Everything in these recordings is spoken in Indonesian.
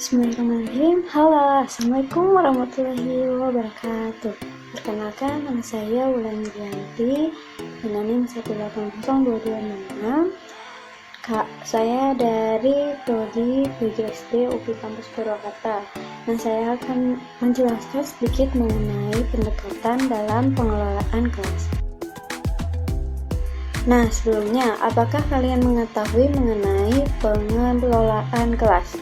Bismillahirrahmanirrahim. Halo, assalamualaikum warahmatullahi wabarakatuh. Perkenalkan, nama saya Wulan Yulianti dengan NIM 1802266. Saya dari Prodi PGSD UPI Kampus Purwakarta. Nah, saya akan menjelaskan sedikit mengenai pendekatan dalam pengelolaan kelas. Nah, sebelumnya, apakah kalian mengetahui mengenai pengelolaan kelas?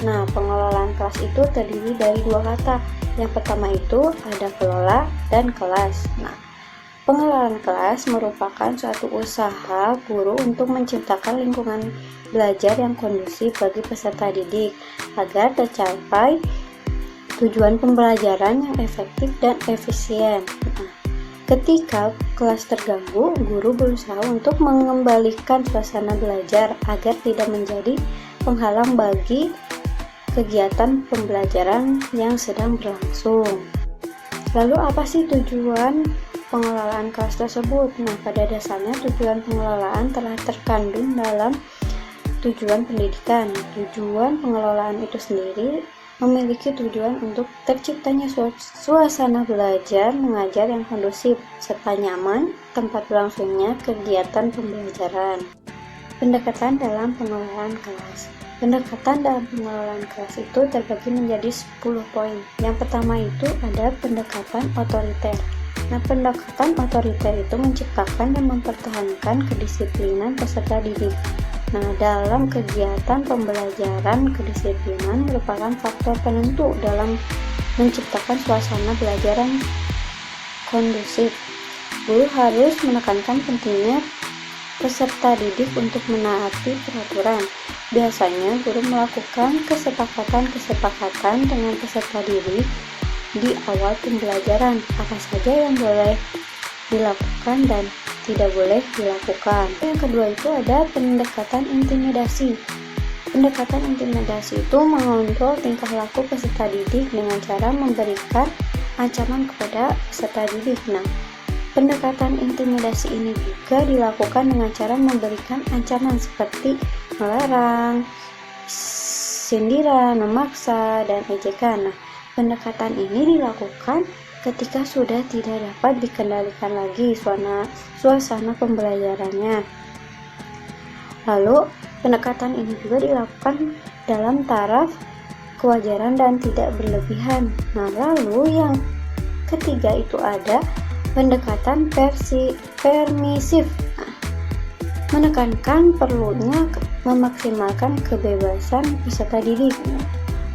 Nah, pengelolaan kelas itu terdiri dari dua kata. Yang pertama itu ada kelola dan kelas. Nah, pengelolaan kelas merupakan suatu usaha guru untuk menciptakan lingkungan belajar yang kondusif bagi peserta didik agar tercapai tujuan pembelajaran yang efektif dan efisien. Nah, ketika kelas terganggu, guru berusaha untuk mengembalikan suasana belajar agar tidak menjadi penghalang bagi kegiatan pembelajaran yang sedang berlangsung. Lalu apa sih tujuan pengelolaan kelas tersebut? Nah, pada dasarnya tujuan pengelolaan telah terkandung dalam tujuan pendidikan. Tujuan pengelolaan itu sendiri memiliki tujuan untuk terciptanya suasana belajar mengajar yang kondusif serta nyaman tempat berlangsungnya kegiatan pembelajaran. Pendekatan dalam pengelolaan kelas. Pendekatan dalam pengelolaan kelas itu terbagi menjadi 10 poin. Yang pertama itu ada pendekatan otoriter. Nah, pendekatan otoriter itu menciptakan dan mempertahankan kedisiplinan peserta didik. Nah, dalam kegiatan pembelajaran, kedisiplinan merupakan faktor penentu dalam menciptakan suasana belajar yang kondusif. Guru harus menekankan pentingnya peserta didik untuk menaati peraturan. Biasanya, guru melakukan kesepakatan dengan peserta didik di awal pembelajaran, apa saja yang boleh dilakukan dan tidak boleh dilakukan. Yang kedua itu ada pendekatan intimidasi. Pendekatan intimidasi itu mengontrol tingkah laku peserta didik dengan cara memberikan ancaman kepada peserta didik. Nah, pendekatan intimidasi ini juga dilakukan dengan cara memberikan ancaman seperti melarang, sindiran, memaksa, dan ejekan. Nah, pendekatan ini dilakukan ketika sudah tidak dapat dikendalikan lagi suasana pembelajarannya. Lalu, pendekatan ini juga dilakukan dalam taraf kewajaran dan tidak berlebihan. Nah, lalu yang ketiga itu ada pendekatan permisif. Menekankan perlunya memaksimalkan kebebasan peserta didik.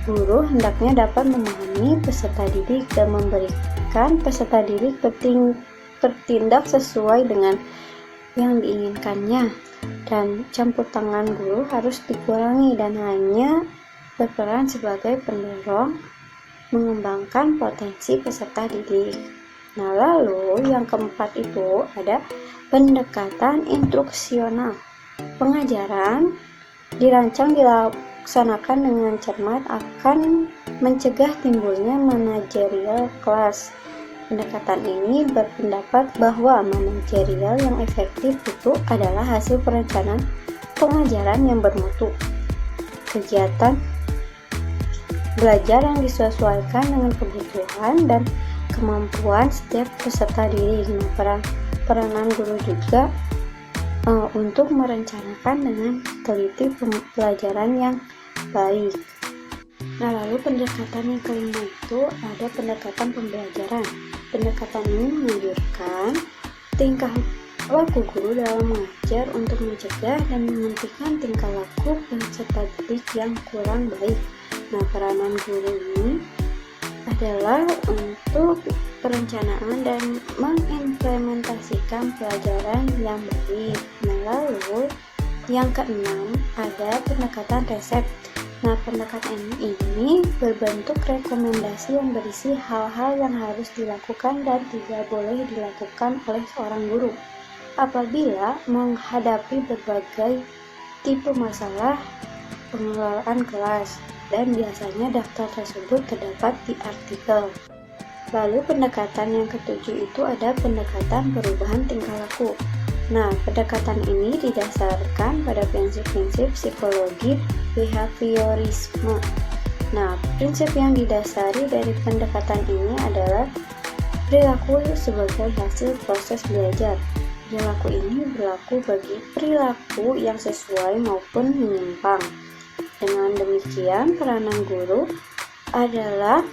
Guru hendaknya dapat memahami peserta didik dan memberikan peserta didik bertindak sesuai dengan yang diinginkannya. Dan campur tangan guru harus dikurangi dan hanya berperan sebagai pendorong mengembangkan potensi peserta didik. Nah, lalu yang keempat itu ada pendekatan instruksional. Pengajaran dirancang dilaksanakan dengan cermat akan mencegah timbulnya manajerial kelas. Pendekatan ini berpendapat bahwa manajerial yang efektif itu adalah hasil perencanaan pengajaran yang bermutu. Kegiatan belajar yang disesuaikan dengan kebutuhan dan kemampuan setiap peserta didik. Nah, peranan guru juga untuk merencanakan dengan teliti pembelajaran yang baik. Nah, lalu pendekatan yang kelima itu ada pendekatan pembelajaran. Pendekatan ini menunjukkan tingkah laku guru dalam mengajar untuk mencegah dan menghentikan tingkah laku peserta didik yang kurang baik. Nah, peranan guru ini adalah untuk perencanaan dan mengimplementasikan pelajaran yang baik. Nah, lalu yang keenam ada pendekatan resep. Nah, pendekatan ini berbentuk rekomendasi yang berisi hal-hal yang harus dilakukan dan tidak boleh dilakukan oleh seorang guru apabila menghadapi berbagai tipe masalah pengelolaan kelas, dan biasanya daftar tersebut terdapat di artikel. Lalu pendekatan yang ketujuh itu ada pendekatan perubahan tingkah laku. Nah, pendekatan ini didasarkan pada prinsip-prinsip psikologi behaviorisme. Nah, prinsip yang didasari dari pendekatan ini adalah perilaku sebagai hasil proses belajar. Perilaku ini berlaku bagi perilaku yang sesuai maupun menyimpang. Dengan demikian, peranan guru adalah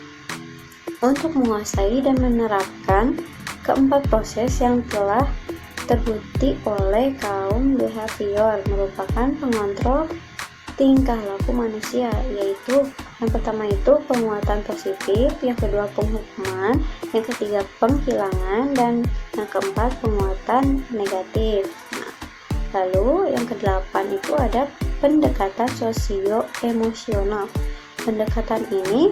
untuk menguasai dan menerapkan keempat proses yang telah terbukti oleh kaum behavior, merupakan pengontrol tingkah laku manusia, yaitu yang pertama itu penguatan positif, yang kedua penghukuman, yang ketiga penghilangan, dan yang keempat penguatan negatif. Nah, lalu yang kedelapan itu ada pendekatan sosio-emosional. Pendekatan ini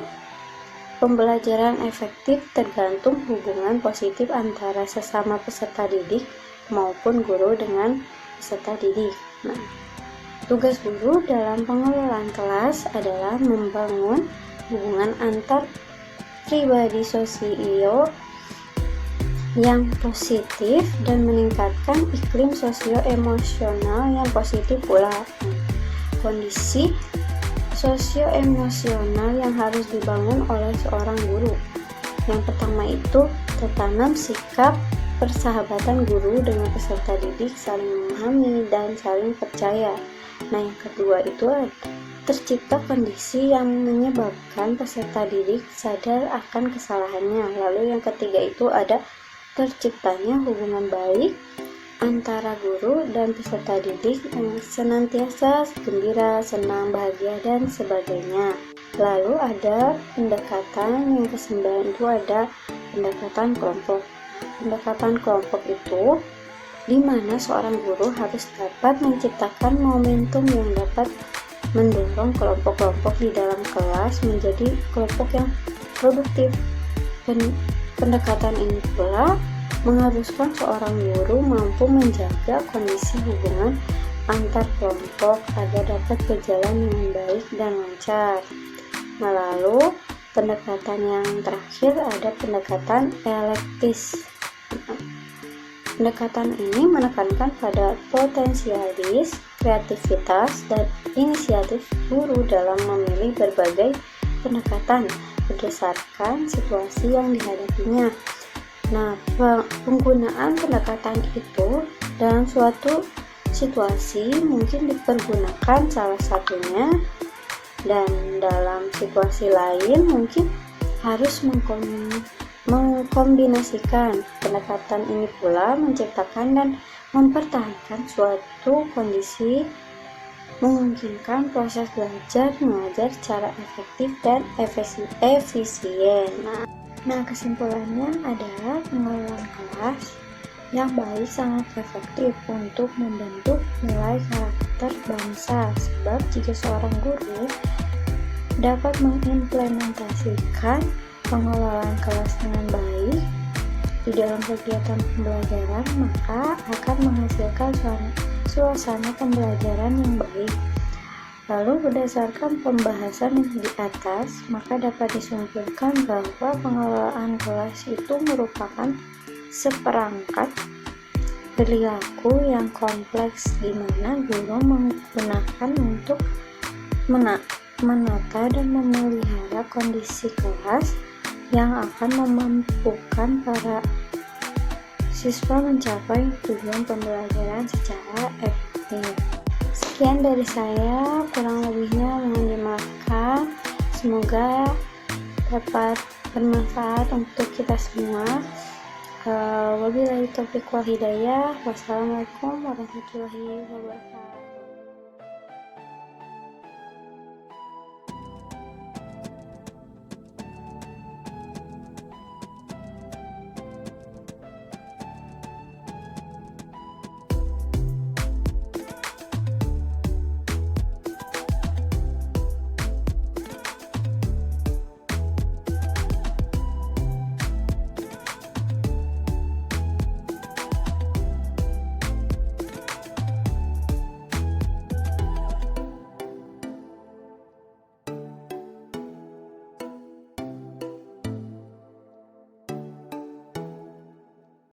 pembelajaran efektif tergantung hubungan positif antara sesama peserta didik maupun guru dengan peserta didik. Nah, tugas guru dalam pengelolaan kelas adalah membangun hubungan antar pribadi sosio yang positif dan meningkatkan iklim sosio-emosional yang positif pula. Kondisi sosio-emosional yang harus dibangun oleh seorang guru. Yang pertama itu tertanam sikap persahabatan guru dengan peserta didik, saling memahami dan saling percaya. Nah, yang kedua itu tercipta kondisi yang menyebabkan peserta didik sadar akan kesalahannya. Lalu yang ketiga itu ada terciptanya hubungan baik antara guru dan peserta didik yang senantiasa gembira, senang, bahagia, dan sebagainya. Lalu ada pendekatan yang kesembilan itu ada pendekatan kelompok. Pendekatan kelompok itu di mana seorang guru harus dapat menciptakan momentum yang dapat mendorong kelompok-kelompok di dalam kelas menjadi kelompok yang produktif. Pendekatan ini pula mengharuskan seorang guru mampu menjaga kondisi hubungan antar kelompok agar dapat berjalan dengan baik dan lancar. Nah, lalu pendekatan yang terakhir ada pendekatan dialektis. Pendekatan ini menekankan pada potensialis, kreativitas, dan inisiatif guru dalam memilih berbagai pendekatan berdasarkan situasi yang dihadapinya. Nah, penggunaan pendekatan itu dalam suatu situasi mungkin dipergunakan salah satunya, dan dalam situasi lain mungkin harus mengkombinasikan. Pendekatan ini pula menciptakan dan mempertahankan suatu kondisi memungkinkan proses belajar mengajar secara efektif dan efisien. Nah, kesimpulannya adalah pengelolaan kelas yang baik sangat efektif untuk membentuk nilai karakter bangsa, sebab jika seorang guru dapat mengimplementasikan pengelolaan kelas dengan baik di dalam kegiatan pembelajaran, maka akan menghasilkan suasana pembelajaran yang baik. Lalu berdasarkan pembahasan yang di atas, maka dapat disimpulkan bahwa pengelolaan kelas itu merupakan seperangkat perilaku yang kompleks di mana guru menggunakan untuk menata dan memelihara kondisi kelas yang akan memampukan para siswa mencapai tujuan pembelajaran secara efektif. Sekian dari saya, kurang lebihnya mohon dimaafkan. Semoga dapat bermanfaat untuk kita semua. Wabillahi taufiq wal hidayah. Wassalamualaikum warahmatullahi wabarakatuh.